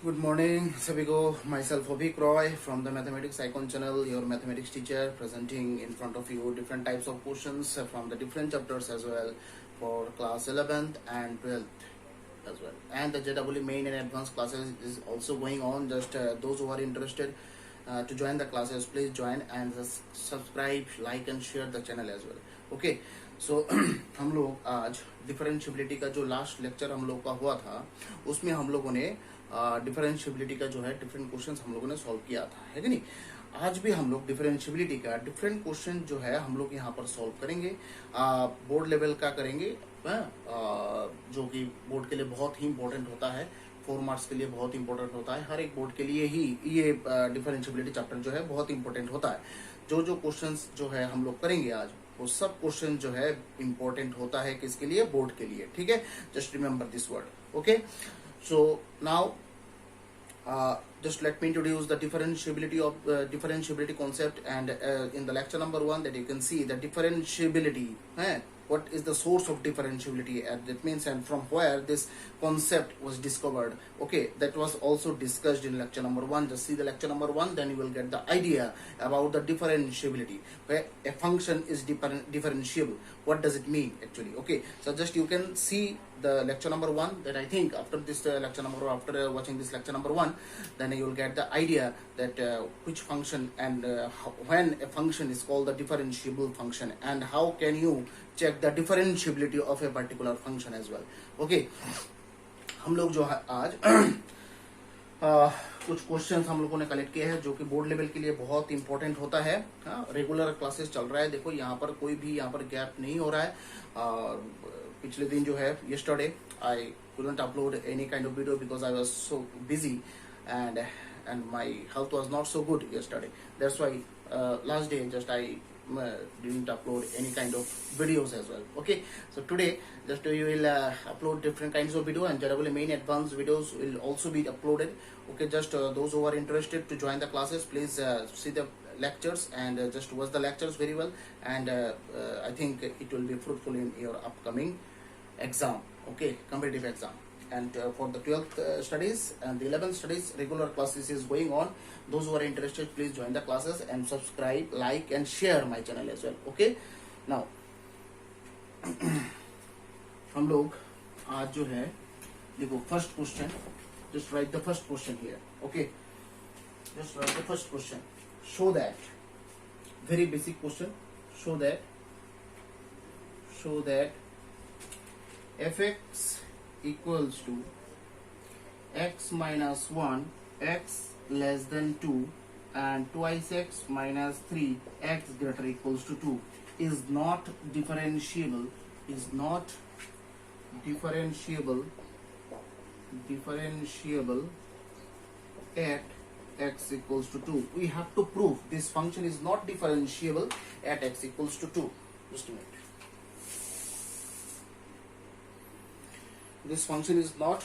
Good morning, Sabigo. Myself, Abhik Roy from the Mathematics Icon channel, your mathematics teacher, presenting in front of you different types of questions from the different chapters as well for class 11th and 12th as well. And the JEE main and advanced classes is also going on. Just those who are interested to join the classes, please join and just subscribe, like and share the channel as well. Okay, so हम लोग आज differentiability का जो last lecture हम लोग का हुआ था उसमें हम लोगों ने डिफरेंशियबिलिटी का जो है डिफरेंट क्वेश्चंस हम लोगों ने सॉल्व किया था, है कि नहीं। आज भी हम लोग डिफरेंशियबिलिटी का डिफरेंट क्वेश्चन जो है हम लोग यहाँ पर सॉल्व करेंगे। बोर्ड लेवल का करेंगे, जो कि बोर्ड के लिए बहुत ही इंपॉर्टेंट होता है, 4 मार्क्स के लिए बहुत इंपॉर्टेंट होता है। हर एक बोर्ड के लिए ही ये डिफरेंशियबिलिटी चैप्टर जो है बहुत इंपॉर्टेंट होता है। जो क्वेश्चंस जो है हम लोग करेंगे आज, वो सब क्वेश्चन जो है इंपॉर्टेंट होता है किसके लिए? बोर्ड के लिए, ठीक है। Just remember this word, okay. So now just let me introduce the differentiability concept, and in the lecture number 1 that you can see the differentiability, what is the source of differentiability, and that means and from where this concept was discovered. Okay, that was also discussed in lecture number 1. Just see the lecture number 1, then you will get the idea about the differentiability, where a function is differentiable. What does it mean actually? Okay, so just you can see the lecture number 1, that I think after this lecture number, after watching this lecture number 1, then you will get the idea that which function and when a function is called the differentiable function, and how can you check the differentiability of a particular function as well. Okay, हम लोग जो है आज कुछ questions हम लोगों ने collect किए हैं जो कि बोर्ड लेवल के लिए बहुत इंपॉर्टेंट होता है। रेगुलर क्लासेस चल रहा है, देखो यहाँ पर कोई भी यहाँ पर गैप नहीं हो रहा है। पिछले दिन जो है yesterday I couldn't upload any kind of video because I was so busy and my health was not so good yesterday. That's why last day just I didn't upload any kind of videos as well. Okay, so today just we will upload different kinds of video, and JEE main advanced videos will also be uploaded. Okay, just those who are interested to join the classes, please see the lectures and just watch the lectures very well, and I think it will be fruitful in your upcoming exam. Okay, competitive exam. And for the 12th studies and the 11th studies, regular classes is going on. Those who are interested, please join the classes and subscribe, like and share my channel as well. Okay, now हम लोग आज जो है देखो first question, just write the first question here. Okay, just write the first question. Show that, very basic question, show that fx equals to x minus 1 x less than 2 and twice x minus 3 x greater equals to 2 is not differentiable at x equals to 2. We have to prove this function is not differentiable at x equals to 2. Just a minute. This function is not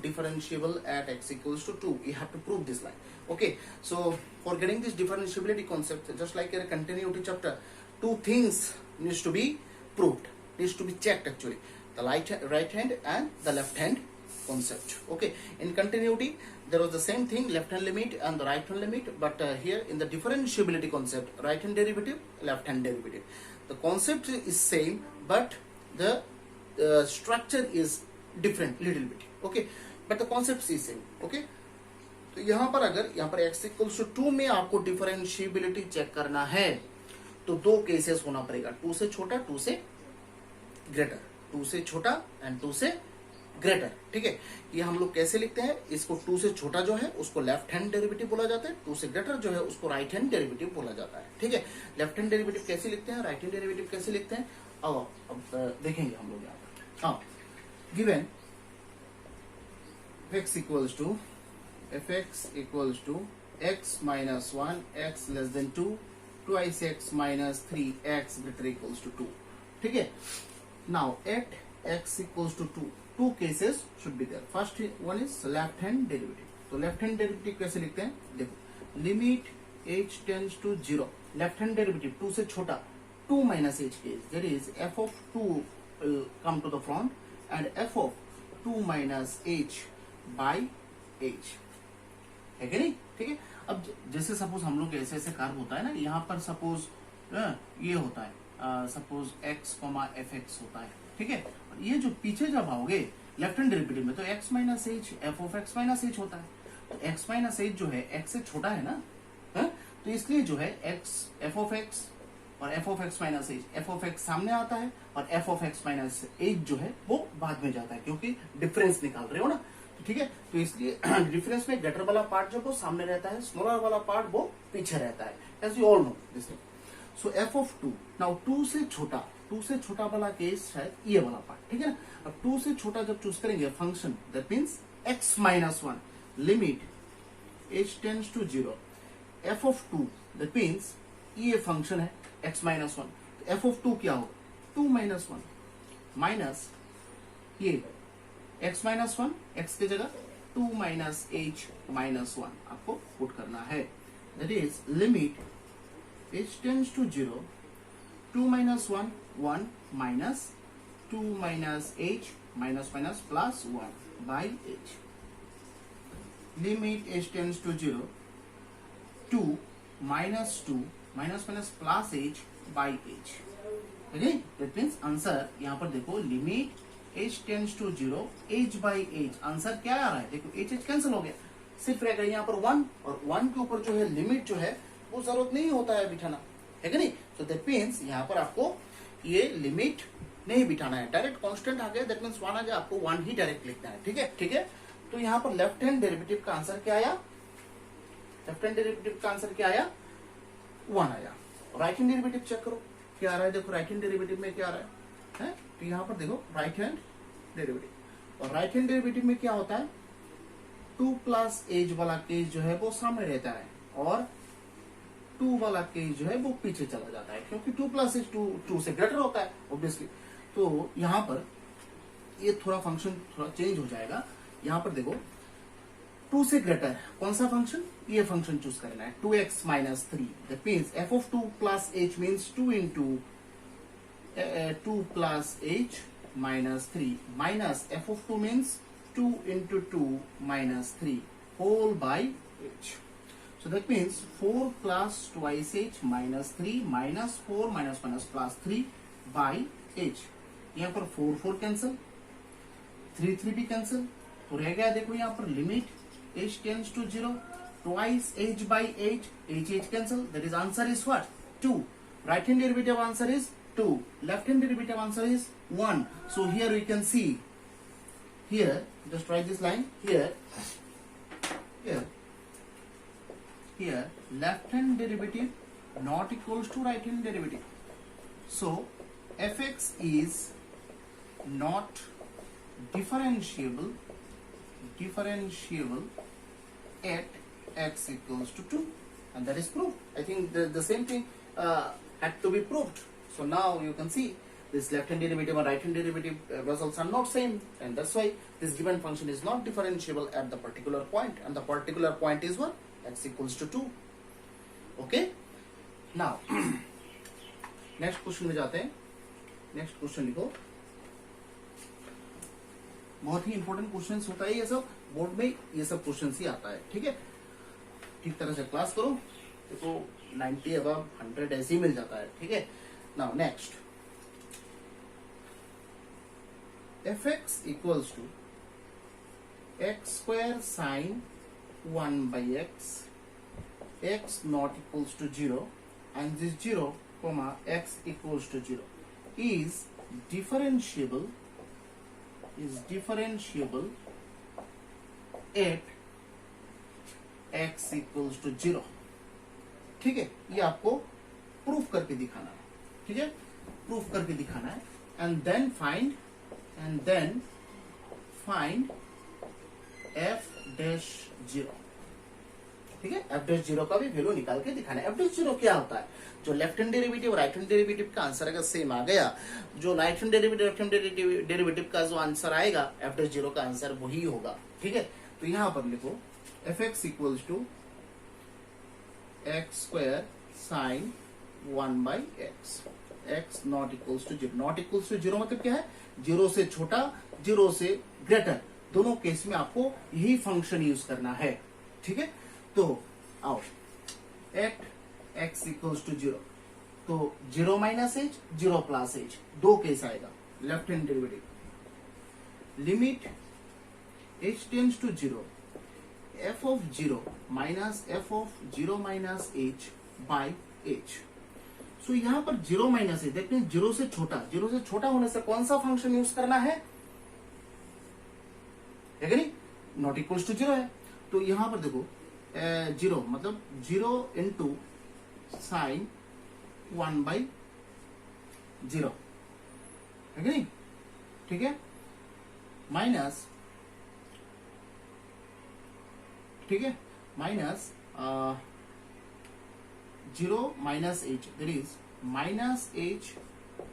differentiable at x equals to 2. We have to prove this line. Okay, so for getting this differentiability concept, just like in a continuity chapter, two things needs to be proved, needs to be checked actually, the right hand and the left hand concept. Okay, in continuity there was the same thing, left hand limit and the right hand limit, but here in the differentiability concept, right hand derivative, left hand derivative, the concept is same but the structure is different little bit. Okay, but the concept is same. Okay, तो यहाँ पर अगर यहाँ पर x equals to 2 में आपको differentiability check करना है तो दो केसेस होना पड़ेगा, 2 से छोटा 2 से ग्रेटर, 2 से छोटा एंड 2 से ग्रेटर। ठीक है, ये हम लोग कैसे लिखते हैं, इसको 2 से छोटा जो है उसको लेफ्ट हैंड डेरिवेटिव बोला जाता है, 2 से ग्रेटर जो है उसको राइट हैंड डेरिवेटिव बोला जाता है। ठीक है, लेफ्ट हैंड डेरिवेटिव कैसे लिखते हैं, राइट हैंड डेरिवेटिव कैसे लिखते हैं, अब देखेंगे हम लोग यहाँ पर। हाँ, given fx equals to x minus 1 x less than 2 twice x minus 3 x greater equals to 2. ठीक है, now at x equals to 2, two cases should be there. First one is left hand derivative. तो left hand derivative कैसे लिखते हैं, देखो limit h tends to 0, left hand derivative 2 से छोटा 2 minus h case, that is f of 2 will come to the front and f of 2 minus h by H, है कि नहीं? ठीक है। अब जैसे सपोज हम लोग ऐसे ऐसे कर्व होता है ना, यहाँ पर सपोज ये होता है, सपोज x एफ एक्स होता है, ठीक है। ये जो पीछे जब आओगे लेफ्ट हैंड डेरिवेटिव में तो x minus H F of x minus H होता है, तो x माइनस एच जो है x से छोटा है ना, है? तो इसलिए जो है x एफ ऑफ एक्स और F of x minus H, F of x सामने आता है और F of x minus H जो है वो बाद में जाता है, क्योंकि डिफरेंस निकाल रहे हो ना, ठीक है। तो इसलिए डिफरेंस में ग्रेटर वाला पार्ट जो वो सामने रहता है, स्मॉलर वाला पार्ट वो पीछे रहता है, as you all know this thing. So F of 2, now 2 से छोटा वाला केस है ये वाला पार्ट, ठीक है ना। अब 2 से छोटा जब चूज करेंगे function, that means x minus 1 limit h tends to 0, F of 2 that means ये फंक्शन है x माइनस 1, तो एफ ऑफ 2 क्या होगा 2 माइनस 1 माइनस ये x माइनस 1, x की जगह 2 माइनस h माइनस 1 आपको पुट करना है, that is limit h tends to 0, 2 minus 1 1 minus 2 minus h minus minus plus 1 by h, limit h tends to 0, 2 minus 2 minus minus plus h by h, that means answer यहाँ पर देखो limit h tends to 0 h by h, answer क्या आ रहा है देखो, h cancel हो गया, सिर्फ रह गया यहाँ पर 1, और 1 के ऊपर जो है लिमिट जो है वो जरूरत नहीं होता है बिठाना, है कि नहीं। तो दैट मीन्स यहाँ पर आपको ये लिमिट नहीं बिठाना है, डायरेक्ट कांस्टेंट आ गया, दैट मीन्स 1 आ गया, आपको 1 ही डायरेक्ट लिखना है, ठीक है, ठीक है। तो यहाँ पर लेफ्ट हैंड डेरिवेटिव का आंसर क्या आया, लेफ्ट हैंड डेरिवेटिव का आंसर क्या आया 1 आया। राइट हैंड डेरिवेटिव चेक करो क्या आ रहा है, देखो राइट हैंड डेरिवेटिव में क्या आ रहा है, तो यहाँ पर देखो राइट हैंड डेरिवेटिव, और राइट हैंड डेरिवेटिव में क्या होता है 2 प्लस एज वाला केस जो है वो सामने रहता है, और 2 वाला केस जो है वो पीछे चला जाता है, क्योंकि 2 प्लस एज 2 से ग्रेटर होता है ऑब्वियसली। तो यहाँ पर ये थोड़ा फंक्शन थोड़ा चेंज हो जाएगा, यहाँ पर देखो 2 से ग्रेटर कौन सा फंक्शन, ये फंक्शन चूज करना है 2x minus 3, that means F of 2 plus h means 2 into 2 plus h minus 3 minus f of 2 means 2 into 2 minus 3 whole by h. So that means 4 plus twice h minus 3 minus 4 minus minus plus 3 by h. यहाँ पर 4 4 cancel, 3 3 भी cancel, तो रह गया देखो यहाँ पर limit h tends to 0 twice h by h, h cancel, that is answer is what 2. Right hand derivative answer is 2, left hand derivative answer is 1. So here we can see, here just write this line here, left hand derivative not equals to right hand derivative, so fx is not differentiable at x equals to 2, and that is proved. I think the same thing had to be proved. So now you can see this left hand derivative and right hand derivative results are not same, and that's why this given function is not differentiable at the particular point, and the particular point is what, x equals to 2. Okay, now next question में जाते हैं। Next question लिखो, बहुत ही important questions होता है ये सब, board में ये सब क्वेश्चंस ही आता है, ठीक है। ठीक तरह से क्लास करो, देखो 90 अबव 100 ऐसे ही मिल जाता है, ठीक है। Now next, fx equals to x square sine 1 by x, x not equals to 0, and this 0 comma x equals to 0 is differentiable at x equals to 0, ठीक है। ये आपको प्रूफ करके दिखाना है, ठीक है, प्रूफ करके दिखाना है, and then find f dash 0, ठीक है। f डैश 0 का भी वैल्यू निकाल के दिखाना है। f डैश 0 क्या होता है, जो left hand derivative right hand derivative का आंसर अगर सेम आ गया, जो right hand derivative left hand derivative का जो आंसर आएगा f डैश 0 का आंसर वही होगा, ठीक है। तो यहां पर लिखो fx equals to x square sine 1 by x, x not equals to 0, not equals to 0 मतलब क्या है, 0 से छोटा 0 से ग्रेटर, दोनों केस में आपको यही फंक्शन यूज करना है, ठीक है। तो आओ, एट एक्स इक्वल्स टू 0, तो 0 माइनस एच, 0 प्लस एच, दो केस आएगा। Left hand derivative limit H tends to 0, F of 0 minus f of 0 minus h by h. So यहां पर 0 माइनस एच, देखते हैं 0 से छोटा, 0 से छोटा होने से कौन सा फंक्शन यूज करना है कि नहीं, नॉट इक्वल्स टू 0 है। तो यहां पर देखो 0 मतलब 0 इंटू साइन 1/0 है कि नहीं, ठीक है, माइनस, ठीक है, minus 0 minus H, that is minus H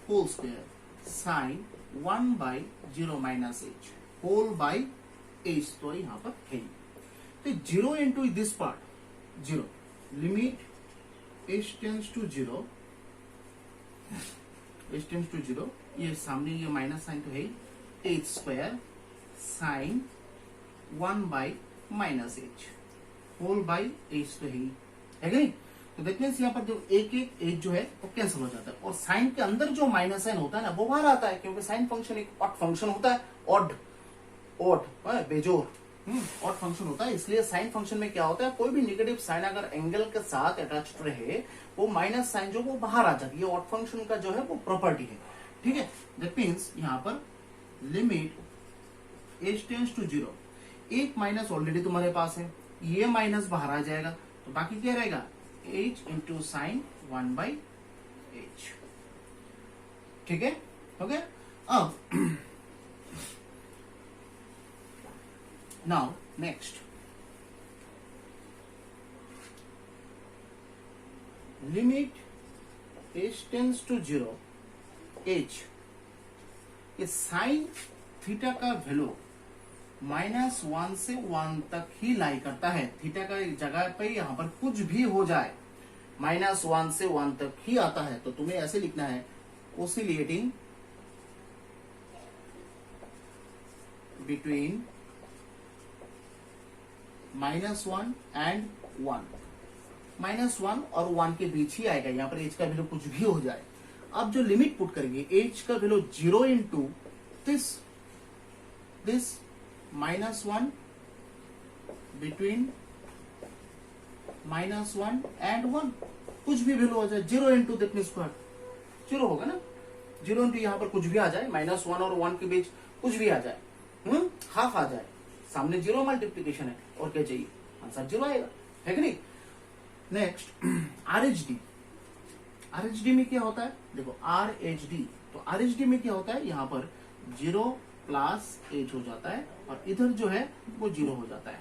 whole square sine 1/0 minus H whole by H, तो यहां पर है। तो 0 into this part 0, limit H tends to 0, H tends to 0, ये सामने ये माइनस साइन तो है, H square sine 1 minus H whole by H तो है कि नहीं। तो दैट मीन्स यहाँ पर जो एक एच जो है वो कैंसिल हो जाता है, और साइन के अंदर जो माइनस साइन होता है ना वो बाहर आता है, क्योंकि साइन फंक्शन एक ऑड फंक्शन होता है, ऑड बेजोर ऑड फंक्शन होता है। इसलिए साइन फंक्शन में क्या होता है, कोई भी नेगेटिव साइन अगर एंगल के साथ अटैच्ड रहे, वो माइनस साइन जो वो बाहर आ जाती है। ऑड फंक्शन का जो है वो प्रॉपर्टी है, ठीक है। दैट मीन्स यहाँ पर लिमिट एच टेंड्स टू 0, एक माइनस ऑलरेडी तुम्हारे पास है, ये माइनस बाहर आ जाएगा, तो बाकी क्या रहेगा, h इंटू साइन 1/h, ठीक है, हो गया। अब now next, limit h tends to 0, h, ये साइन थीटा का वैल्यू -1 से 1 तक ही लाई करता है। थीटा का एक जगह पे यहां पर कुछ भी हो जाए -1 से 1 तक ही आता है, तो तुम्हें ऐसे लिखना है, ओसिलेटिंग बिटवीन -1 एंड 1, -1 और 1 के बीच ही आएगा, यहां पर एच का वैल्यू कुछ भी हो जाए। अब जो लिमिट पुट करेंगे, एच का value 0 into this -1 between -1 and 1, कुछ भी वैल्यू हो जाए, 0 इंटू दैट मीन्स स्क्वायर 0 होगा ना, 0 इंटू यहां पर कुछ भी आ जाए, -1 और 1 के बीच कुछ भी आ जाए, हाफ आ जाए, सामने 0 मल्टीप्लीकेशन है, और क्या चाहिए, आंसर 0 आएगा, है कि नहीं। नेक्स्ट आरएचडी, आरएचडी में क्या होता है, देखो आरएचडी, तो आरएचडी में क्या होता है, यहां पर 0 प्लस एच हो जाता है, और इधर जो है वो 0 हो जाता है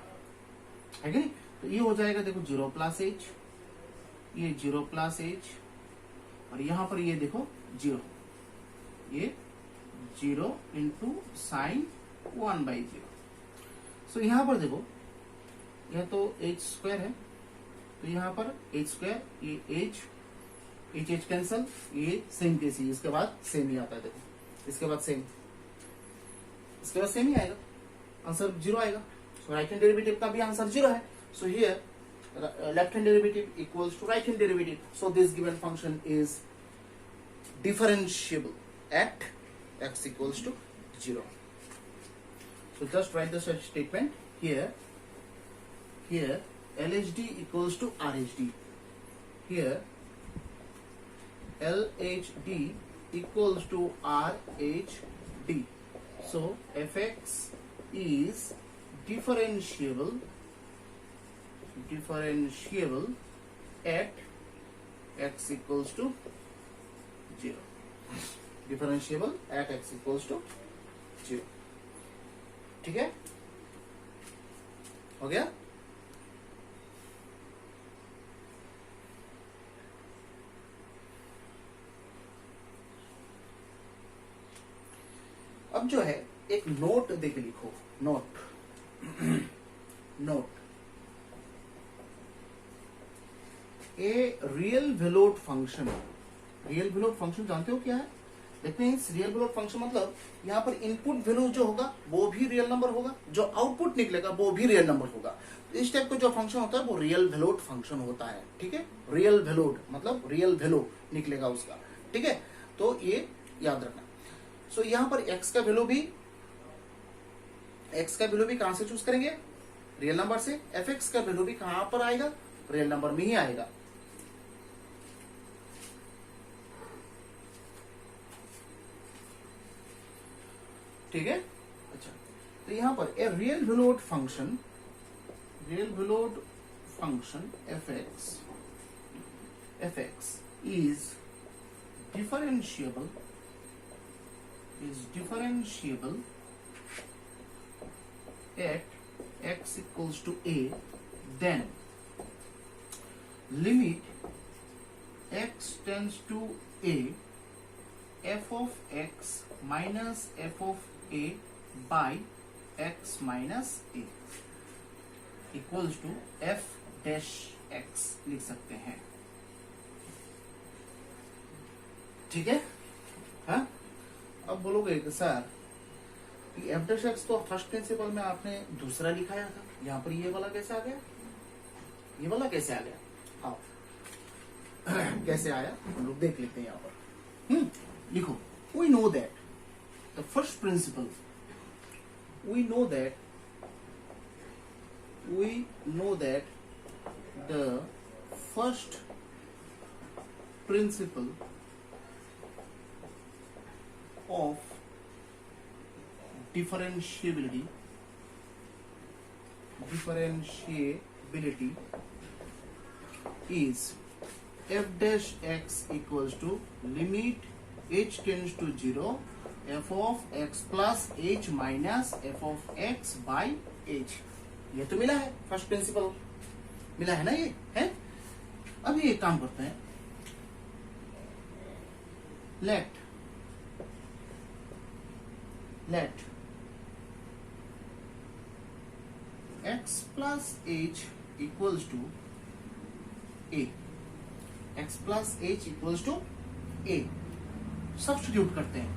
कि नहीं। तो ये हो जाएगा, देखो 0 प्लस एच, ये 0 प्लस एच, और यहां पर ये देखो 0, ये 0 इंटू साइन 1/0। सो यहां पर देखो, यह तो एच स्क्वायर है, तो यहां पर एच स्क्वायर, ये एच कैंसल, ये सेम केस ही, इसके बाद सेम ही आता है, देखो इसके बाद सेम, इसके बाद सेम ही आएगा, आंसर 0 आएगा। सो राइट हैंड डेरिवेटिव का भी आंसर 0 है। So here left hand derivative equals to right hand derivative, so this given function is differentiable at x equals to 0. So just write the such statement here. Here LHD equals to RHD. Here LHD equals to RHD. So fx is differentiable at x equals to 0. Differentiable at x equals to 0. ठीक है, हो गया। अब जो है एक note देके लिखो, note note a real valued function, real valued function जानते हो क्या है, that means real valued function मतलब यहाँ पर इनपुट वैल्यू जो होगा वो भी रियल नंबर होगा, जो आउटपुट निकलेगा वो भी रियल नंबर होगा। इस टाइप का जो फंक्शन होता है वो रियल वैल्यूड फंक्शन होता है। ठीक है, रियल वैल्यूड मतलब रियल वैल्यू निकलेगा उसका। ठीक है, तो ये याद रखना। सो यहाँ पर x का वैल्यू भी कहां से चूज करेंगे? रियल नंबर से। fx का वैल्यू भी कहां पर आएगा? रियल नंबर में ही आएगा। ठीक है, अच्छा, तो यहां पर a real valued function fx is differentiable at x equals to a, then limit x tends to a, f of x minus f of a by x minus a equals to f dash x लिख सकते हैं। ठीक है, हाँ? अब बोलोगे कि sir F dash x तो फर्स्ट प्रिंसिपल में आपने दूसरा लिखाया था, यहाँ पर ये वाला कैसे आ गया? ये वाला कैसे आ गया? आओ कैसे आया हम लोग देख लेते हैं यहाँ पर। लिखो, we know that the first principle, we know that the first principle of differentiability is f dash x equals to limit h tends to 0 f of x plus h minus f of x by h। ये तो मिला है, first principle मिला है ना, ये है। अब ये काम करते हैं, late x plus h equals to a, x plus h equals to a substitute करते हैं।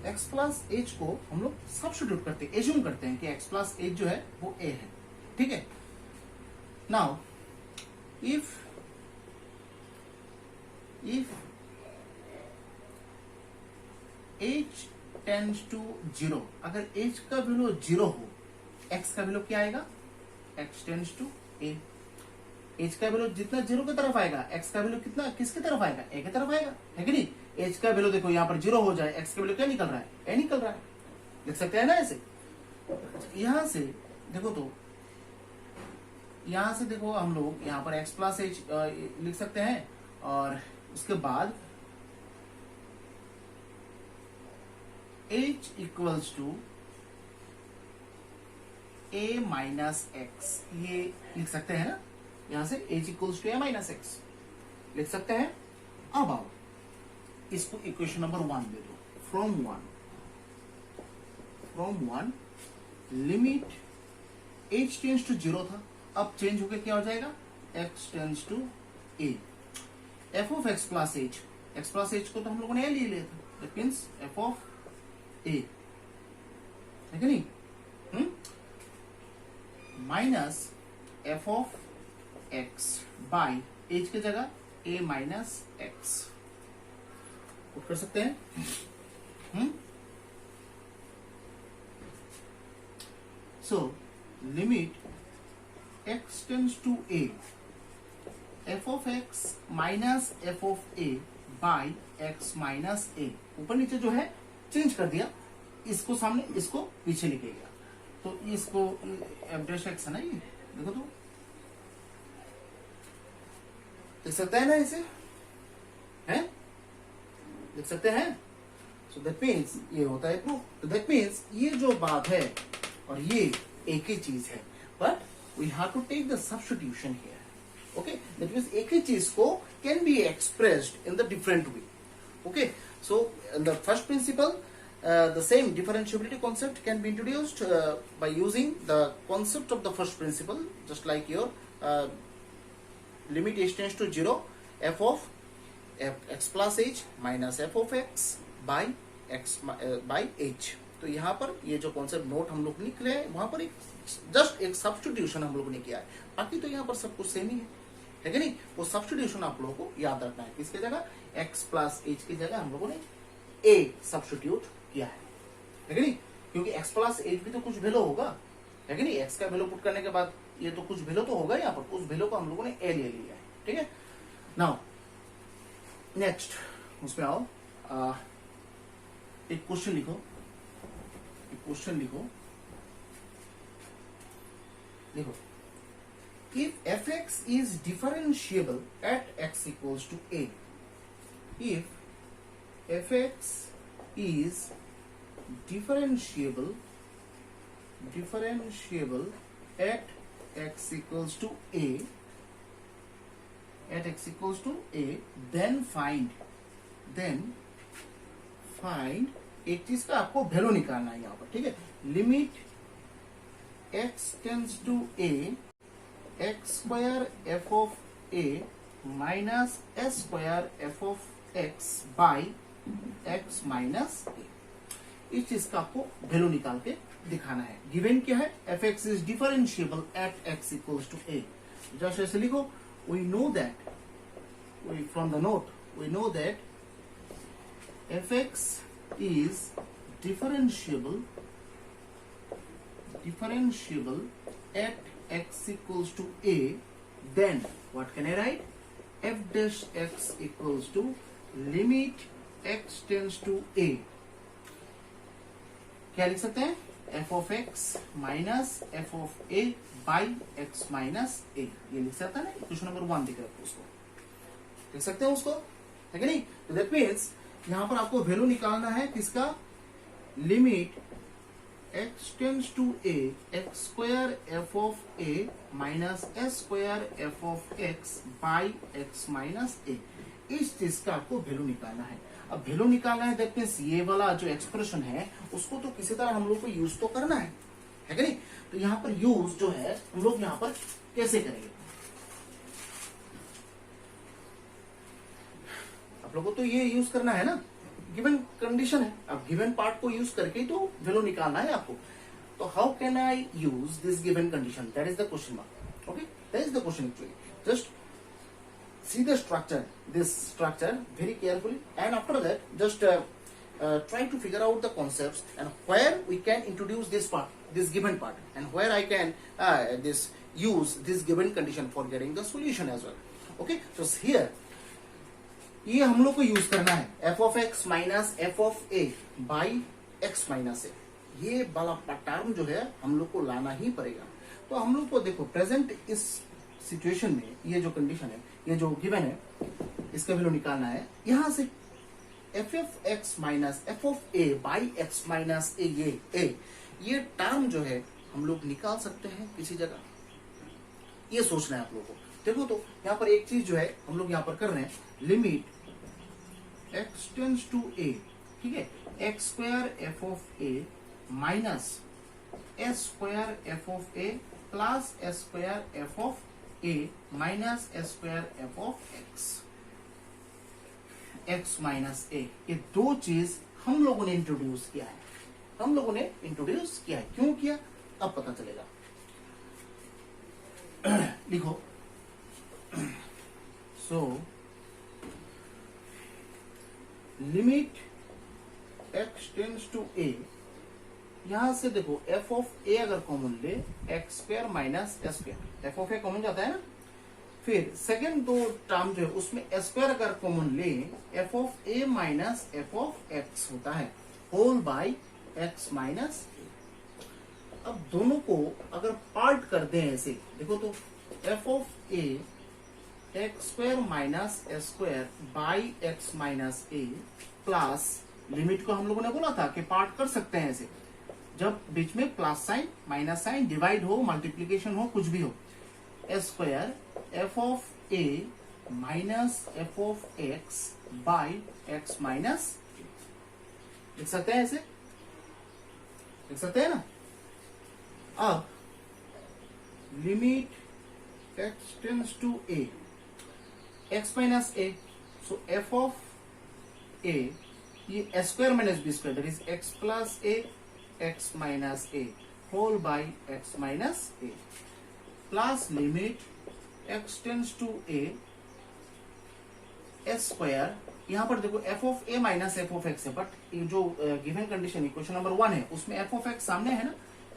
x प्लस एच को हम लोग सब्स्टिट्यूट करते हैं, एज्यूम करते हैं कि x प्लस एच जो है वो a है। ठीक है, now if h tends to 0, अगर h का वैल्यू 0 हो, x का वैल्यू क्या आएगा? x tends to a। h का वैल्यू जितना 0 की तरफ आएगा, x का वैल्यू कितना किसकी तरफ आएगा? a की तरफ आएगा, है कि नहीं? h का वैल्यू देखो यहाँ पर 0 हो जाए, x का वैल्यू क्या निकल रहा है? a निकल रहा है। लिख सकते हैं ना ऐसे। यहां से देखो, तो यहां से देखो हम लोग यहाँ पर x प्लस एच लिख सकते हैं, और उसके बाद h equals to a minus X, ये लिख सकते हैं ना। यहां से h equals to a minus X लिख सकते हैं। अब आओ इसको इक्वेशन नंबर 1 दे दो। From one limit h tends to 0 था, अब चेंज होकर क्या हो जाएगा? x tends to a, f of x plus h को तो हम लोगों ने a ले लिया था, that means f of a, है कि नहीं? Minus f of x by h की जगह a माइनस x कर सकते हैं। So limit x tends to a, f of x minus f of a by x minus a, ऊपर नीचे जो है चेंज कर दिया, इसको सामने इसको पीछे लिखे गया, तो इसको f डैश x है ना, ये देखो तो देख सकते हैं ना, इसे है लिख सकते हैं। सो दैट मीन्स ये होता है प्रूफ। तो दैट मीन्स ये जो बात है और ये एक ही चीज है, but we have to take the substitution here. Okay, that means एक ही चीज को can be expressed in the different way. Okay, so in the first principle the same differentiability concept can be introduced by using the concept of the first principle, just like your limit h tends to 0 f of x plus h minus f of x by x by h। तो यहाँ पर ये जो concept note हम लोग लिख रहे हैं, वहां पर एक जस्ट एक सब्स्टिट्यूशन हम लोगों ने किया है, बाकी तो यहाँ पर सब कुछ सेम ही है कि नहीं। वो सब्स्टिट्यूशन आप लोगों को याद रखना है, इसके जगह x प्लस h की जगह हम लोगों ने a सब्स्टिट्यूट किया है कि नहीं, क्योंकि x प्लस h भी तो कुछ वैल्यू होगा, है कि नहीं। x का वैल्यू पुट करने के बाद ये तो कुछ वैल्यू तो होगा यहाँ पर, उस वैल्यू को हम लोगों ने a ले लिया है, ठीक है। नाउ नेक्स्ट उसमें आओ, एक क्वेश्चन लिखो, देखो, if fx is differentiable at x equals to a, if fx is differentiable at x equals to a, then find एक चीज का आपको वैल्यू निकालना है यहाँ पर, ठीक है। Limit x tends to a x square f of a minus s square f of x by x minus a, इस चीज का आपको वैल्यू निकाल के दिखाना है। गिवन क्या है, fx is differentiable at x equals to a। Just ऐसे लिखो, we know that, from the note we know that fx is differentiable at x equals to a, then what can I write, f dash x equals to limit x tends to a, क्या लिख सकते हैं, f of x minus f of a by x minus a, ये लिख सकता है ना। Question number 1 दिख रहा है, उसको लिख सकते हैं उसको, है कि नहीं। तो दैट मीन्स यहां पर आपको वैल्यू निकालना है किसका, limit x tends to a x square f of a minus s square f of x by x minus a, इस चीज का आपको वैल्यू निकालना है। अब वैल्यू निकालना है, दैट मींस ये वाला जो एक्सप्रेशन है उसको तो किसी तरह हम लोग को यूज तो करना है कि नहीं। तो यहाँ पर यूज जो है हम लोग यहाँ पर कैसे करेंगे, आप लोगों को तो ये यूज करना है ना, गिवन कंडीशन है, अब गिवन पार्ट को यूज करके तो वैल्यू निकालना है आपको। तो how can I use this given condition, that is the question mark. Okay, that is the question actually. Just see this structure very carefully, and after that just try to figure out the concepts and where we can introduce this given part, and where I can use this given condition for getting the solution as well. Okay, so here ये हम लोग को use करना है f of x minus f of a by x minus a, ये वाला term जो है हम लोग को लाना ही पड़ेगा। तो हम लोग को देखो प्रेजेंट इस सिचुएशन में ये जो कंडीशन है, ये जो गिवन है, इसका वैल्यू निकालना है। यहां से f of x minus f of a by x minus a, ये टर्म जो है हम लोग निकाल सकते हैं किसी जगह, ये सोचना है आप लोगों को। देखो तो यहाँ पर एक चीज जो है हम लोग यहाँ पर कर रहे हैं, limit x tends to a, ठीक है, x square f of a minus s square f of a plus s square f of a minus s square f of x minus a, ये दो चीज हम लोगों ने इंट्रोड्यूस किया है। क्यों किया अब पता चलेगा। लिखो, so limit x tends to a, यहां से देखो f ऑफ a अगर कॉमन ले x square minus s square, f of a common जाता है ना। फिर सेकेंड दो टर्म जो है उसमें s स्क्वायर अगर कॉमन ले f of a minus f of x होता है whole by x minus a। अब दोनों को अगर पार्ट कर दें ऐसे, देखो तो f of a x square minus s square by x minus a plus, limit को हम लोगों ने बोला था कि पार्ट कर सकते हैं ऐसे, जब बीच में plus sign minus sign divide हो मल्टीप्लीकेशन हो कुछ भी हो, square f of a minus f of x by x minus, लिख सकते हैं ऐसे, लिख सकते हैं ना। अब limit x tends to a x minus a, so F of a, ये square minus b square that is x plus a x minus a whole by x minus a, plus limit x tends to A square, यहां पर देखो F of a minus f of x है, but ये जो given condition equation number 1 है उसमें F of x सामने है ना,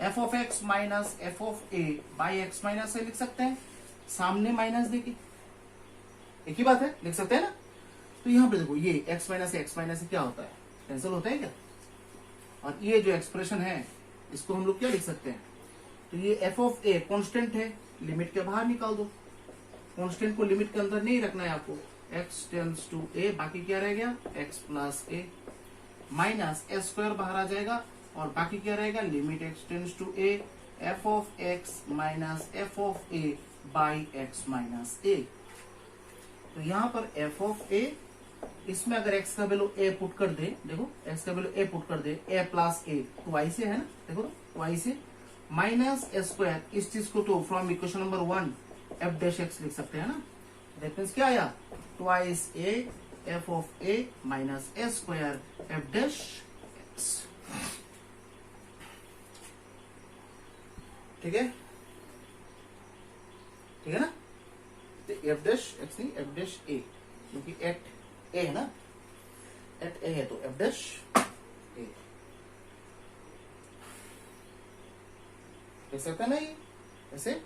f of x minus f of a by x minus a लिख सकते हैं, सामने माइनस देखिए एक ही बात है, लिख सकते हैं ना। तो यहां पे देखो ये एक्स माइनस क्या होता है, कैंसिल होता है क्या, और ये जो एक्सप्रेशन है इसको हम लोग क्या लिख सकते हैं, तो ये एफ ऑफ ए कॉन्स्टेंट है, लिमिट के बाहर निकाल दो, कॉन्स्टेंट को लिमिट के अंदर नहीं रखना है आपको, x टेंड्स टू a, बाकी क्या रह गया x plus a minus a square बाहर आ जाएगा, और बाकी क्या रहेगा limit x tends to a f of x minus f of a by x minus a. तो यहाँ पर एफ ऑफ a, इसमें अगर x का वैल्यू a पुट कर दे, देखो x का वैल्यू a पुट कर दे, a प्लस ए तो y से है ना, देखो तो y से माइनस ए स्क्वायर, इस चीज को तो from equation number 1 F dash x लिख सकते हैं ना, दैट मींस क्या आया twice A F of a minus a square F dash x, ठीक है, ठीक है ना। तो एफ डैश एक्स नहीं एफ डैश ए, क्योंकि एट ए है ना, एट ए है तो एफ डैश ए, देख सकते हैं ना ये ऐसे,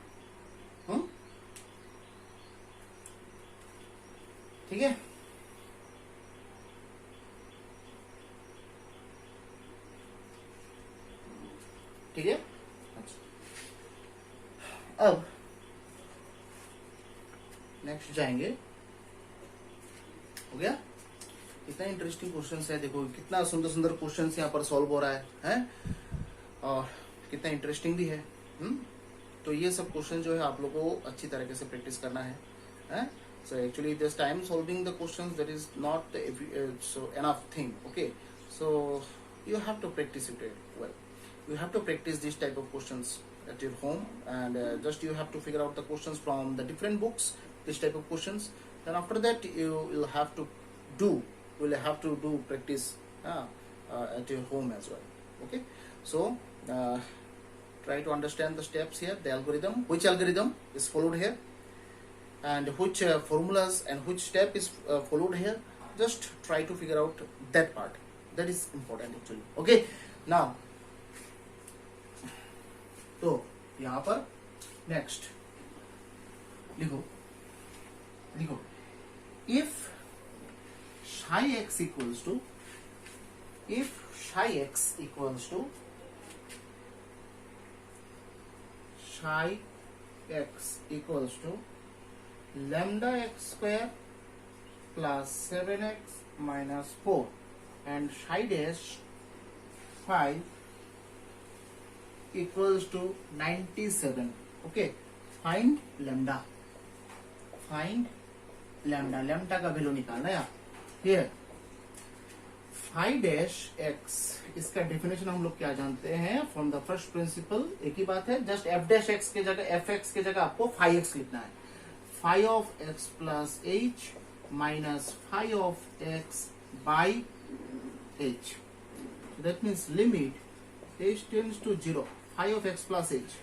ठीक है। ठीक है, अब नेक्स्ट जाएंगे, हो गया, कितना इंटरेस्टिंग क्वेश्चन है, देखो कितना सुंदर सुंदर क्वेश्चन यहाँ पर सॉल्व हो रहा है? और कितना इंटरेस्टिंग भी है। तो ये सब क्वेश्चन जो है आप लोगों को अच्छी तरीके से प्रैक्टिस करना है? So actually this time solving the questions that is not so enough thing, okay, so you have to practice it well, you have to practice this type of questions at your home, and just you have to figure out the questions from the different books, this type of questions, then after that you will have to do practice at your home as well, okay. So try to understand the steps here, the algorithm, which algorithm is followed here, and which formulas and which step is followed here. Just try to figure out that part, that is important actually, okay. Now तो यहाँ पर next लिखो if psi x equals to psi x equals to lambda x square plus 7x minus 4 and psi dash 5 equals to 97, okay. Find lambda का value निकालना है। here phi dash x, इसका definition हम लोग क्या जानते हैं फ्रॉम द फर्स्ट प्रिंसिपल, एक ही बात है, जस्ट f dash x के जगह f x के जगह आपको phi x लिखना है, phi of x plus h minus phi of x by h, that means limit h tends to 0, phi of x plus h,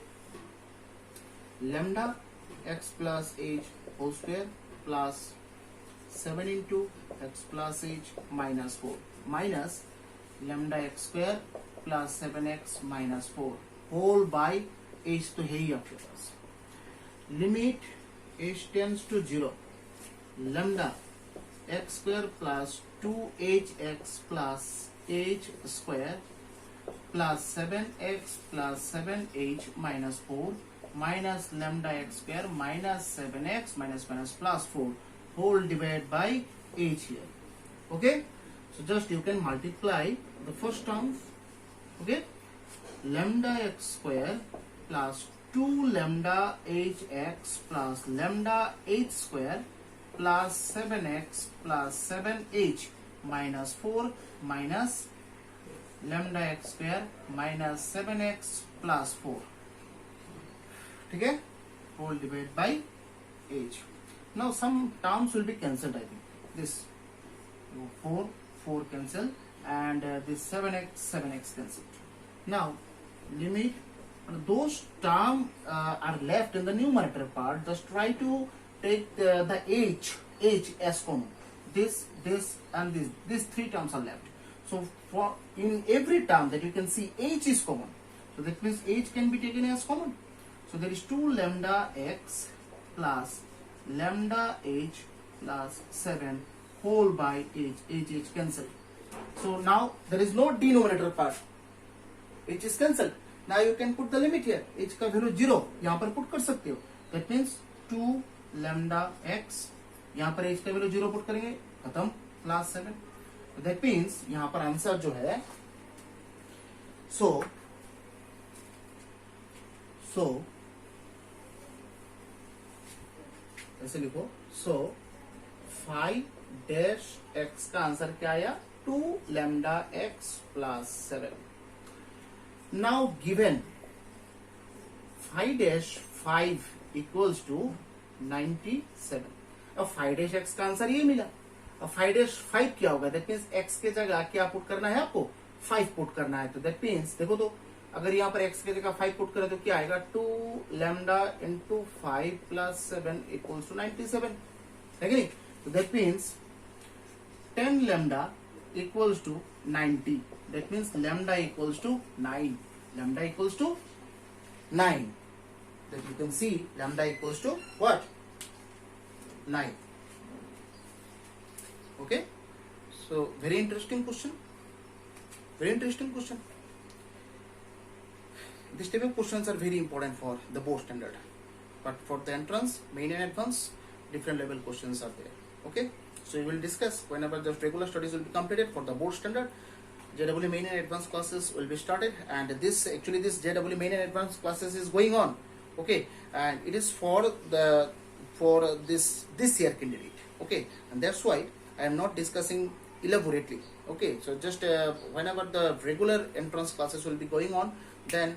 lambda x plus h whole square plus 7 into x plus h minus 4 minus lambda x square plus 7x minus 4 whole by h, तो है ही आपके पास, limit h tends to 0, lambda x square plus 2hx plus h square plus 7x plus 7h minus 4 minus lambda x square minus 7x minus plus 4 whole divided by h here, okay. So just you can multiply the first term, okay, lambda x square plus 2 lambda hx plus lambda h square plus 7x plus 7h minus 4 minus lambda x square minus 7x plus 4. ठीक है, whole divided by h. Now some terms will be cancelled. I think this 4 cancel and this 7x cancelled. Now limit those terms are left in the numerator part. Just try to take the h as common. This and this. These three terms are left. So for in every term that you can see h is common. So that means h can be taken as common. So there is 2 lambda x plus lambda h plus 7 whole by h cancelled. So now there is no denominator part. H is cancelled. Now you can put the limit here. H का value 0 यहाँ पर put कर सकते हो. That means 2 lambda x यहाँ पर h का value 0 put करेंगे, खत्म, plus 7. So that means यहाँ पर आंसर जो है so ऐसे लिखो. So 5 dash x का आंसर क्या आया? 2 lambda x plus 7. Now given 5 dash 5 equals to 97. अब 5 dash x का आंसर ये मिला. अब 5 dash 5 क्या होगा? That means x के जगह क्या पुट करना है आपको? 5 पुट करना है. तो that means देखो तो अगर यहाँ पर x के जगह 5 पुट करें तो क्या आएगा? 2 lambda into 5 plus 7 equals to 97. है कि नहीं? So that means 10 lambda equals to 90. That means lambda equals to 9. Lambda equals to 9. That you can see lambda equals to what? 9. Okay. So very interesting question. Very interesting question. This type of questions are very important for the board standard. But for the entrance, main and advanced, different level questions are there. Okay. So we will discuss whenever the regular studies will be completed for the board standard. JEE main and advanced classes will be started, and this JEE main and advanced classes is going on. Okay, and it is for this year candidate. Okay, and that's why I am not discussing elaborately. Okay, so just whenever the regular entrance classes will be going on, then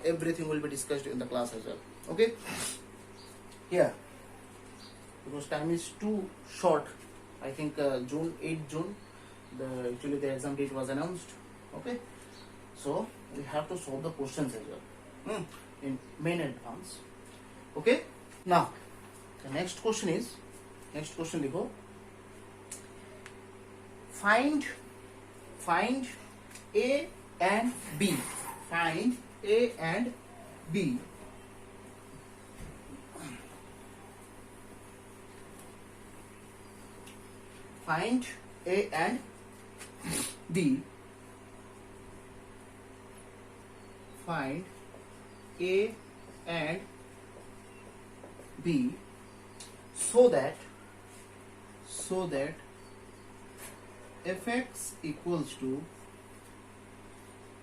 everything will be discussed in the class as well. Okay, here because time is too short. I think 8 June, actually the exam date was announced. Okay, so we have to solve the questions as well in main advance. Okay, now the next question लिखो. Find A and B. Find A and B. Find A and B. Find A and B so that fx equals to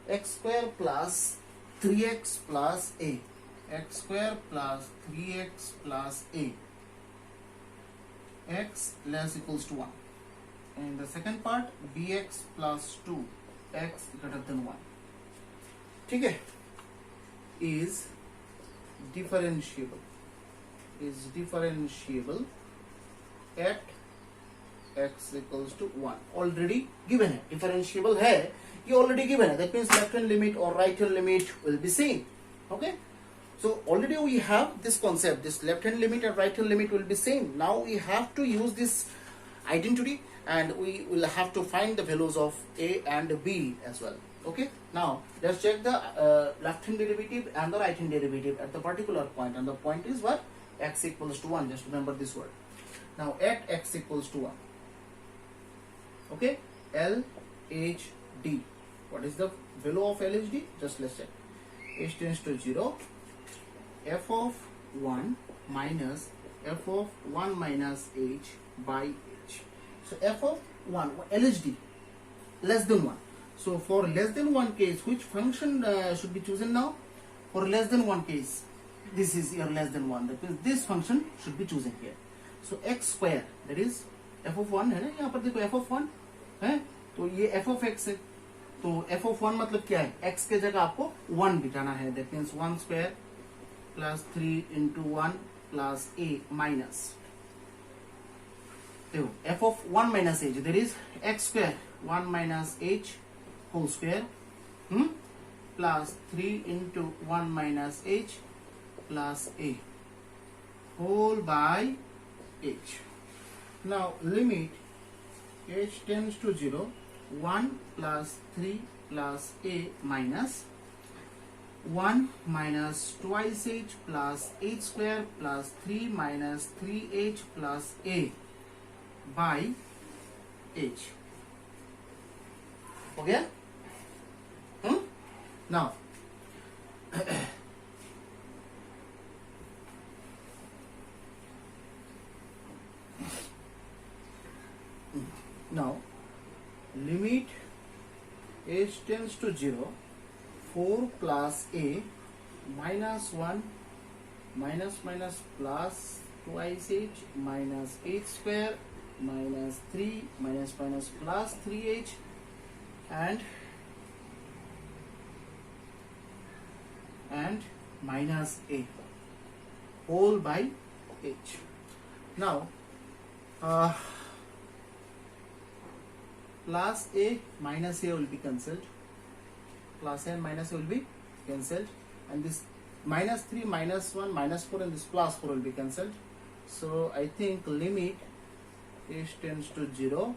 x square plus 3x plus a. X square plus 3x plus a. X less equals to 1. And the second part bx plus 2 x greater than 1. ठीक है, is differentiable at x equals to 1. Already given है, differentiable है, ये already given है. That means left hand limit or right hand limit will be same. Okay, so already we have this concept, this left hand limit and right hand limit will be same. Now we have to use this identity and we will have to find the values of a and b as well. Okay, now let's check the left hand derivative and the right hand derivative at the particular point, and the point is what? X equals to 1. Just remember this word. Now at x equals to 1, okay, LHD. What is the value of LHD? Just let's check. H tends to 0. F of 1 minus f of 1 minus h by h. So f of 1, LHD less than 1. So for less than one case, which function should be chosen now? For less than one case, this is your less than one, that means this function should be chosen here. So x square, that is f of 1 है ना, यहाँ पर देखो f of 1 है, तो ये f of x है, तो f of 1 मतलब क्या है, x के जगह आपको 1 बिठाना है, that means 1 square plus 3 into 1 plus a minus, देखो f of 1 minus h, there is x square 1 minus h whole square, plus 3 into 1 minus h plus a whole by h. Now limit h tends to 0, 1 plus 3 plus a minus 1 minus twice h plus h square plus 3 minus 3h plus a by h. हो गया? Now now limit h tends to 0, 4 plus a minus 1 minus plus twice h minus h square minus 3 minus plus 3h and minus a whole by h. Now plus a minus a will be cancelled, plus a and minus a will be cancelled, and this minus 3 minus 1 minus 4 and this plus 4 will be cancelled. So I think limit h tends to 0,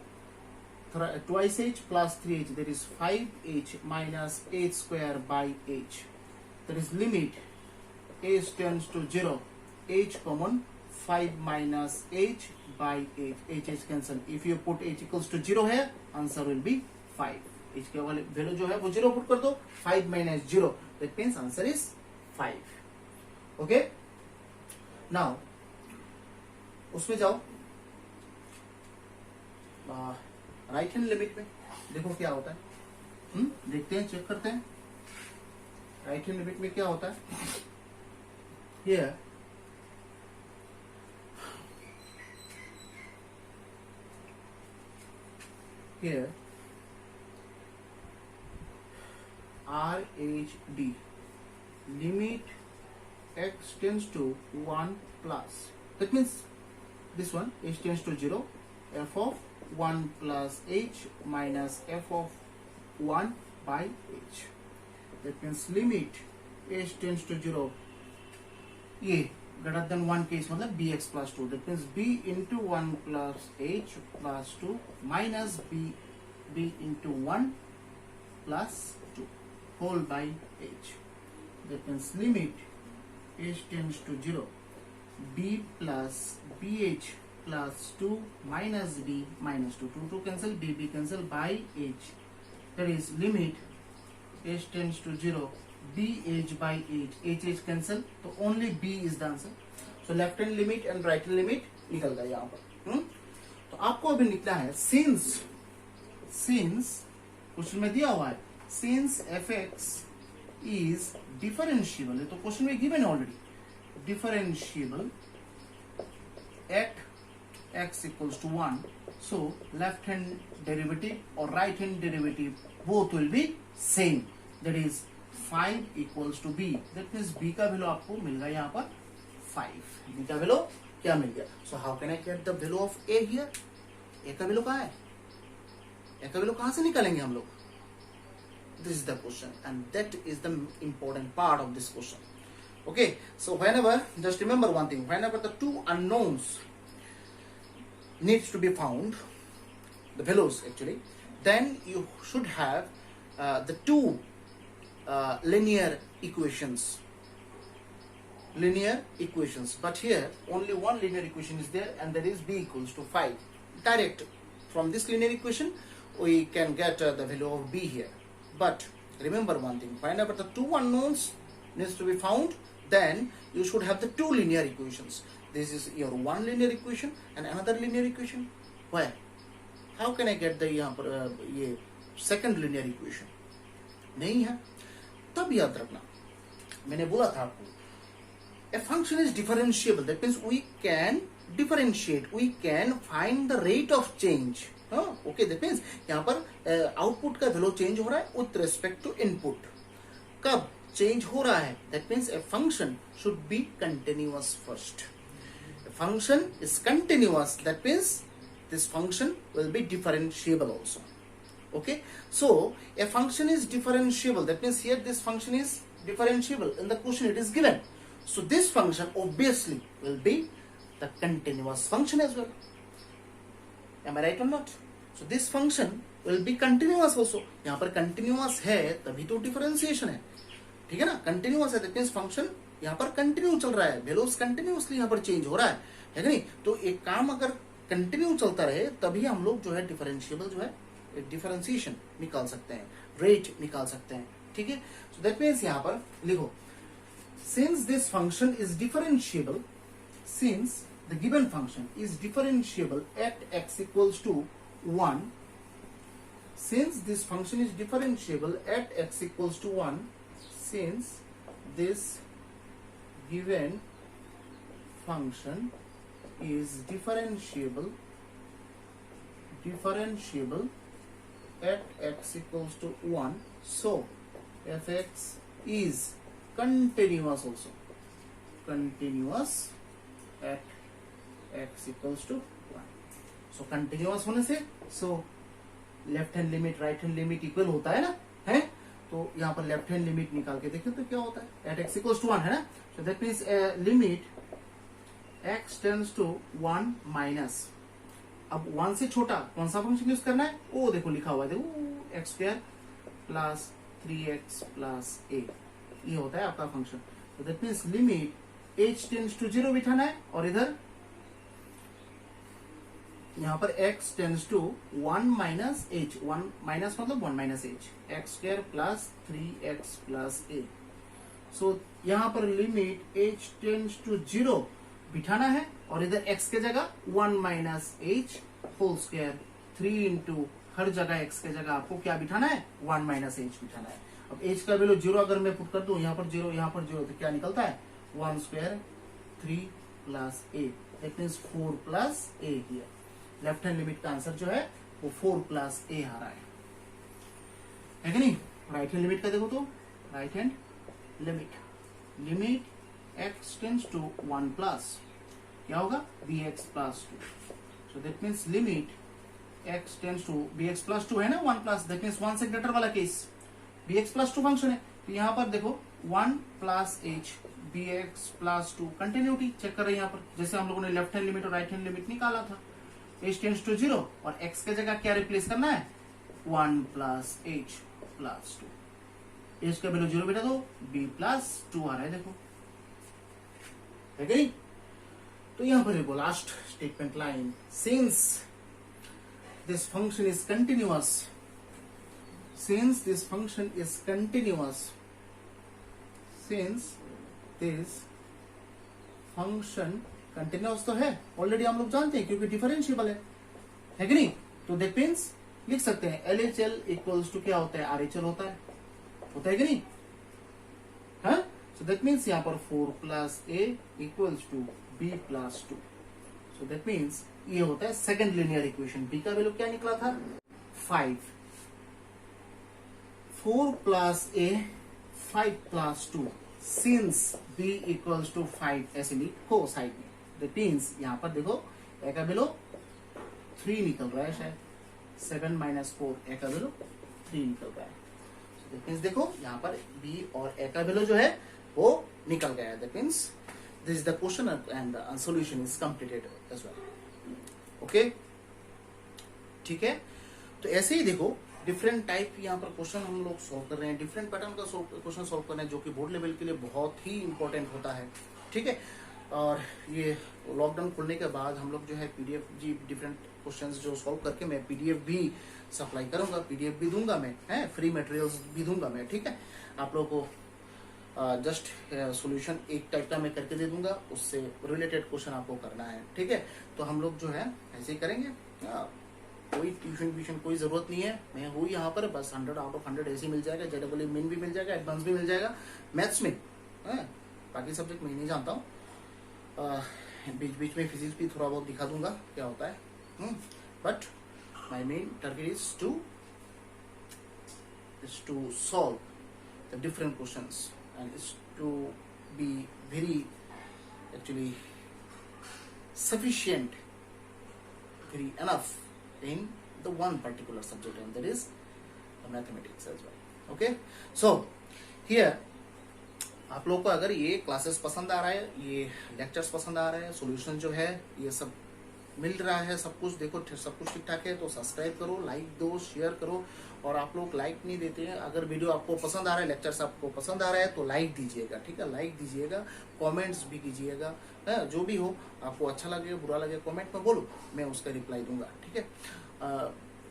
twice h plus 3h, that is 5h minus h square by h, that is limit h tends to 0, h common, 5 minus h by h is cancelled. If you put h equals to 0 here, answer will be 5. h के वाले value जो है वो 0 put कर दो, 5 minus 0, that means answer is 5. Okay, now उसमें जाओ right hand limit में, देखो क्या होता है, देखते हैं, चेक करते हैं राइट हैंड लिमिट में क्या होता है. Here RHD, limit x tends to 1 plus, that means this one h tends to 0, f of 1 plus h minus f of 1 by h, that means limit h tends to 0, ये greater than 1 case मतलब bx plus 2, that means b into 1 plus h plus 2 minus b into 1 plus 2 whole by h, that means limit h tends to 0, b plus bh plus 2 minus b minus 2, 2 cancel, b cancel by h, that is limit h tends to 0, bh by h cancel, तो only b is the answer. So left hand limit and right hand limit निकल गया यहाँ पर. तो आपको अभी निकला है since क्वेश्चन में दिया हुआ है since fx is differentiable, है तो क्वेश्चन में given already, differentiable at x equals to 1, so left hand derivative or right hand derivative both will be same, that is 5 equals to b, that means b का value आपको मिल गया यहाँ पर 5, b का value क्या मिल गया. So how can I get the value of a here? a का value कहाँ है, a का वैल्यू कहाँ से निकालेंगे हम लोग? This is the question and that is the important part of this question. Okay, so whenever, just remember one thing, whenever the two unknowns needs to be found, the values actually, then you should have the two linear equations, but here only one linear equation is there and that is b equals to 5. Direct from this linear equation we can get the value of b here. But remember one thing, whenever the two unknowns needs to be found, then you should have the two linear equations. This is your one linear equation and another linear equation. Where? How can I get the second linear equation नहीं है, तब याद रखना मैंने बोला था आपको a function is differentiable, that means we can differentiate, we can find the rate of change. Okay, that means यहाँ पर आउटपुट का वैल्यू चेंज हो रहा है विथ रिस्पेक्ट टू इनपुट. कब चेंज हो रहा है? That means a function should be continuous first. Function is continuous, that means this function will be differentiable also. Okay, so a function is differentiable, that means here this function is differentiable. In the question it is given, so this function obviously will be the continuous function as well. Am I right or not? So this function will be continuous also. यहाँ पर continuous है तभी तो differentiation है, ठीक है ना. continuous है, that means function यहाँ पर कंटिन्यू चल रहा है, वैल्यूज कंटिन्यूअसली यहाँ पर चेंज हो रहा है कि नहीं. तो एक काम अगर कंटिन्यू चलता रहे तभी हम लोग जो है डिफरेंशिएबल जो है डिफरेंशिएशन निकाल सकते हैं, रेट निकाल सकते हैं, ठीक है. सो दैट मीन्स यहाँ पर लिखो, since this function is differentiable, since the given function is differentiable at x equals to 1, since this function is differentiable at x equals to 1, since this given function is differentiable at x equals to 1, so fx is continuous also, continuous at x equals to 1. so continuous होने से so left hand limit right hand limit equal होता है ना, है. तो यहाँ पर left hand limit निकाल के देखें तो क्या होता है, at x equals to 1 है ना. so that means limit x tends to 1 minus, अब 1 से छोटा कौन सा फंक्शन यूज करना है, वो देखो लिखा हुआ है, देखो x square plus 3x plus a, ये होता है आपका फंक्शन. तो that means limit h tends to 0 बिठाना है, और इधर यहाँ पर x tends to 1 minus h, 1 minus मतलब 1 minus h, x square plus 3x plus a. So यहाँ पर लिमिट h टेंड्स टू 0 बिठाना है, और इधर x के जगह 1 minus h whole square 3 into हर जगह x के जगह आपको क्या बिठाना है, 1 माइनस h बिठाना है. अब h का वैल्यू 0 अगर मैं पुट कर दूं, यहाँ पर 0 यहाँ पर 0, तो क्या निकलता है 1 square 3 plus a, that means 4 plus a here. Left hand limit का आंसर जो है वो 4 प्लस a आ रहा है कि नहीं. राइट हैंड लिमिट का देखो तो, right hand limit x tends to 1 plus क्या होगा bx plus 2. So that means limit x tends to bx plus 2 है ना, 1 प्लस, दैट मीन्स 1 से ग्रेटर वाला केस, bx प्लस 2 फंक्शन है. तो यहाँ पर देखो 1 plus h bx plus 2, continuity check कर रहे हैं यहाँ पर, जैसे हम लोगों ने लेफ्ट हैंड लिमिट और राइट हैंड लिमिट निकाला था. h टेंड्स टू 0 और x के जगह क्या रिप्लेस करना है, 1 प्लस h प्लस 2. h का वैल्यू 0 बेटा दो, b प्लस 2 आ रहा है देखो, है कि नहीं. तो यहां पर देखो last statement line, since this function is continuous, since this function is continuous, since this function continuous तो है ऑलरेडी हम लोग जानते हैं क्योंकि डिफरेंशिएबल है कि नहीं. तो दैट मीन्स लिख सकते हैं LHL इक्वल्स टू क्या होता है, RHL होता है कि नहीं. हाँ, so that means यहाँ पर 4 plus a equals to b plus 2. so that means ये होता है सेकंड लिनियर इक्वेशन. b का वैल्यू क्या निकला था 5, 4 plus a 5 plus 2, since b equals to 5 ऐसे लिखो साइड में. that means यहाँ पर देखो a का वैल्यू 3 निकल रहा है, शायद 7 minus 4 a का वैल्यू 3 निकल रहा है. so that means देखो यहाँ पर b और a का वैल्यू जो है वो निकल गया है. That means this is the question and the solution is completed as well. Okay, ठीक है. तो ऐसे ही देखो डिफरेंट टाइप यहाँ पर क्वेश्चन हम लोग सॉल्व कर रहे हैं, डिफरेंट पैटर्न का क्वेश्चन सॉल्व कर रहे हैं जो कि बोर्ड लेवल के लिए बहुत ही इंपॉर्टेंट होता है, ठीक है. और ये लॉकडाउन खुलने के बाद हम लोग जो है पीडीएफ जी डिफरेंट क्वेश्चंस जो सॉल्व करके मैं पीडीएफ भी सप्लाई करूंगा, पीडीएफ भी दूंगा मैं, है फ्री मटेरियल्स भी दूंगा मैं, ठीक है. आप लोगों को जस्ट सॉल्यूशन एक टाइप का मैं करके दे दूंगा, उससे रिलेटेड क्वेश्चन आपको करना है, ठीक है. तो हम लोग जो है ऐसे ही करेंगे. कोई ट्यूशन कोई जरूरत नहीं है, मैं हूँ यहाँ पर, बस 100 आउट ऑफ 100 ऐसे मिल जाएगा, JEE मेन भी मिल जाएगा, एडवांस भी मिल जाएगा मैथ्स में, बाकी सब्जेक्ट मैं नहीं जानता हूँ, बीच बीच में फिजिक्स भी थोड़ा बहुत दिखा दूंगा क्या होता है, but my main target is to solve the different questions and is to be very actually sufficient, very enough in the one particular subject, and that is the mathematics as well. Okay, so here आप लोग को अगर ये classes पसंद आ रहा है, ये lectures पसंद आ रहे हैं, सॉल्यूशन जो है ये सब मिल रहा है, सब कुछ देखो सब कुछ ठीक ठाक है, तो सब्सक्राइब करो, लाइक दो, शेयर करो। और आप लोग लाइक नहीं देते हैं, अगर वीडियो आपको पसंद आ रहा है, लेक्चर्स आपको पसंद आ रहा है, तो लाइक दीजिएगा, ठीक है, लाइक दीजिएगा, कमेंट्स भी कीजिएगा, जो भी हो, आपको अच्छा लगे बुरा लगे कमेंट में बोलो, मैं उसका रिप्लाई दूंगा, ठीक है।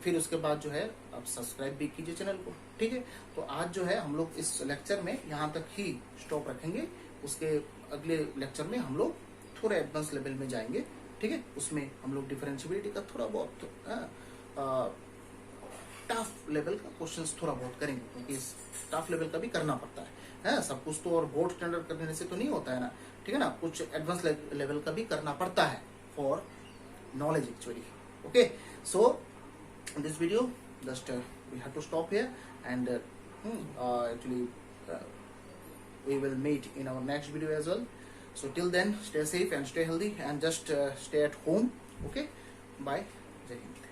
फिर उसके बाद जो है आप सब्सक्राइब भी कीजिए चैनल को, ठीक है। तो आज जो है हम लोग इस लेक्चर में यहाँ तक ही स्टॉप रखेंगे, उसके अगले लेक्चर में हम लोग थोड़ा एडवांस लेवल में जाएंगे, ठीक है। उसमें हम लोग डिफरेंशिएबिलिटी का थोड़ा बहुत टफ लेवल का क्वेश्चंस थोड़ा बहुत करेंगे, क्योंकि टफ लेवल का भी करना पड़ता है, सब कुछ तो और बोर्ड स्टैंडर्ड करने से तो नहीं होता है ना, ठीक है ना, कुछ एडवांस लेवल का भी करना पड़ता है for knowledge actually. Okay, so this video just we have to stop here and actually we will meet in our next video as well. So till then, stay safe and stay healthy, and just stay at home. Okay, bye. Jai Hind.